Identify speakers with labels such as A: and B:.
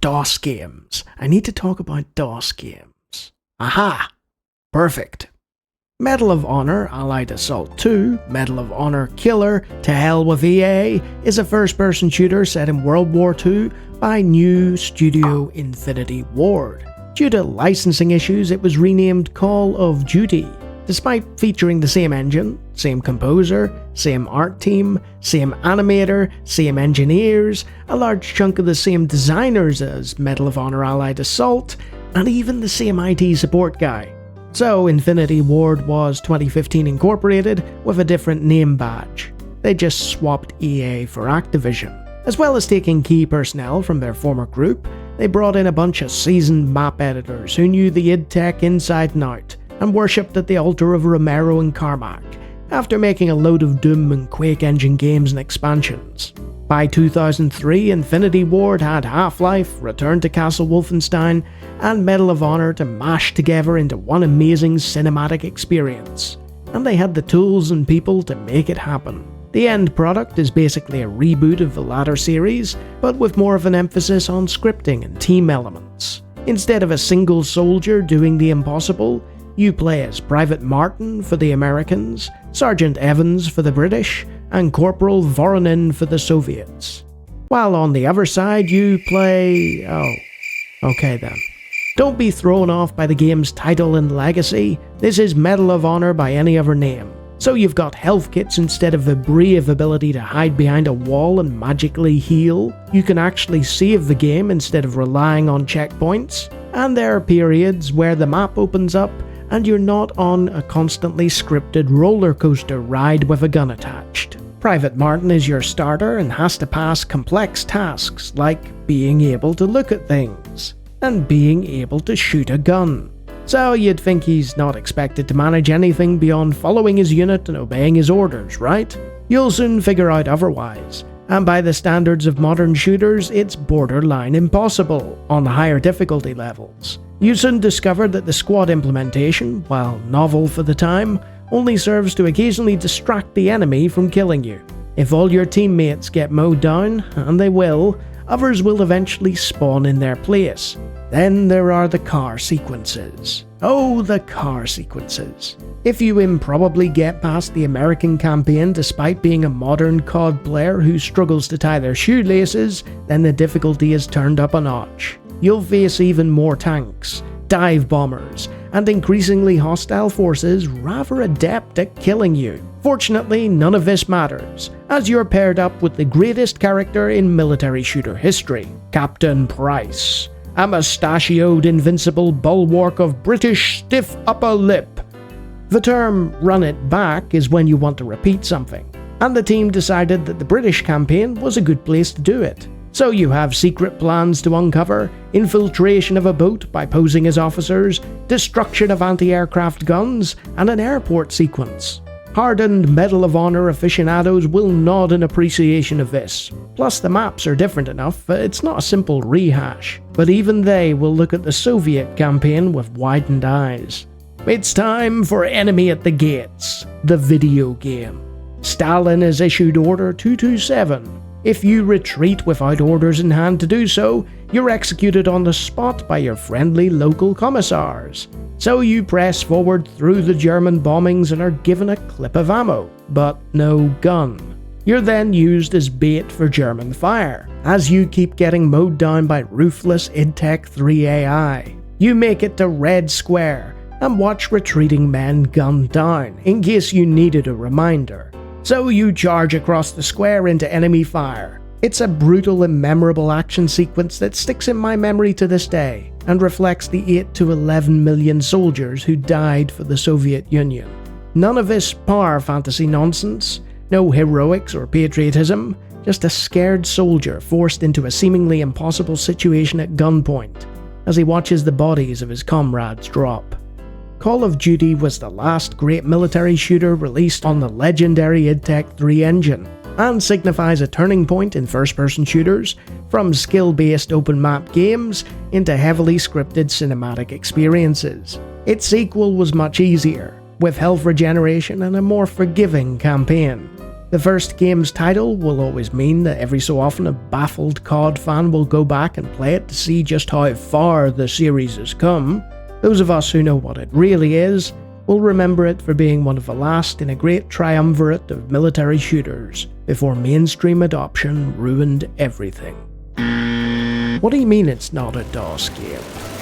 A: DOS games. I need to talk about DOS games. Aha! Perfect. Medal of Honor Allied Assault 2, Medal of Honor Killer, To Hell with EA, is a first-person shooter set in World War II by new studio Infinity Ward. Due to licensing issues, it was renamed Call of Duty. Despite featuring the same engine, same composer, same art team, same animator, same engineers, a large chunk of the same designers as Medal of Honor Allied Assault, and even the same IT support guy. So Infinity Ward was 2015 incorporated with a different name badge. They just swapped EA for Activision. As well as taking key personnel from their former group, they brought in a bunch of seasoned map editors who knew the id Tech inside and out, and worshipped at the altar of Romero and Carmack, after making a load of Doom and Quake engine games and expansions. By 2003, Infinity Ward had Half-Life, Return to Castle Wolfenstein, and Medal of Honor to mash together into one amazing cinematic experience, and they had the tools and people to make it happen. The end product is basically a reboot of the latter series, but with more of an emphasis on scripting and team elements. Instead of a single soldier doing the impossible, you play as Private Martin for the Americans, Sergeant Evans for the British, and Corporal Voronin for the Soviets. While on the other side you play... okay then. Don't be thrown off by the game's title and legacy. This is Medal of Honor by any other name. So you've got health kits instead of the brave ability to hide behind a wall and magically heal. You can actually save the game instead of relying on checkpoints. And there are periods where the map opens up and you're not on a constantly scripted roller coaster ride with a gun attached. Private Martin is your starter and has to pass complex tasks like being able to look at things and being able to shoot a gun. So you'd think he's not expected to manage anything beyond following his unit and obeying his orders, right? You'll soon figure out otherwise, and by the standards of modern shooters, it's borderline impossible on the higher difficulty levels. You soon discover that the squad implementation, while novel for the time, only serves to occasionally distract the enemy from killing you. If all your teammates get mowed down, and they will, others will eventually spawn in their place. Then there are the car sequences. Oh, the car sequences. If you improbably get past the American campaign despite being a modern COD player who struggles to tie their shoelaces, then the difficulty is turned up a notch. You'll face even more tanks, dive bombers, and increasingly hostile forces rather adept at killing you. Fortunately, none of this matters, as you're paired up with the greatest character in military shooter history, Captain Price, a mustachioed invincible bulwark of British stiff upper lip. The term "run it back" is when you want to repeat something, and the team decided that the British campaign was a good place to do it. So you have secret plans to uncover, infiltration of a boat by posing as officers, destruction of anti-aircraft guns, and an airport sequence. Hardened Medal of Honor aficionados will nod in appreciation of this. Plus the maps are different enough that it's not a simple rehash, but even they will look at the Soviet campaign with widened eyes. It's time for Enemy at the Gates, the video game. Stalin has issued Order 227. If you retreat without orders in hand to do so, you're executed on the spot by your friendly local commissars. So you press forward through the German bombings and are given a clip of ammo, but no gun. You're then used as bait for German fire, as you keep getting mowed down by ruthless idtech 3 AI. You make it to Red Square, and watch retreating men gunned down, in case you needed a reminder. So you charge across the square into enemy fire. It's a brutal and memorable action sequence that sticks in my memory to this day, and reflects the 8 to 11 million soldiers who died for the Soviet Union. None of this power fantasy nonsense, no heroics or patriotism, just a scared soldier forced into a seemingly impossible situation at gunpoint, as he watches the bodies of his comrades drop. Call of Duty was the last great military shooter released on the legendary idtech 3 engine, and signifies a turning point in first-person shooters from skill-based open-map games into heavily scripted cinematic experiences. Its sequel was much easier, with health regeneration and a more forgiving campaign. The first game's title will always mean that every so often a baffled COD fan will go back and play it to see just how far the series has come. Those of us who know what it really is will remember it for being one of the last in a great triumvirate of military shooters before mainstream adoption ruined everything. What do you mean it's not a DOS game?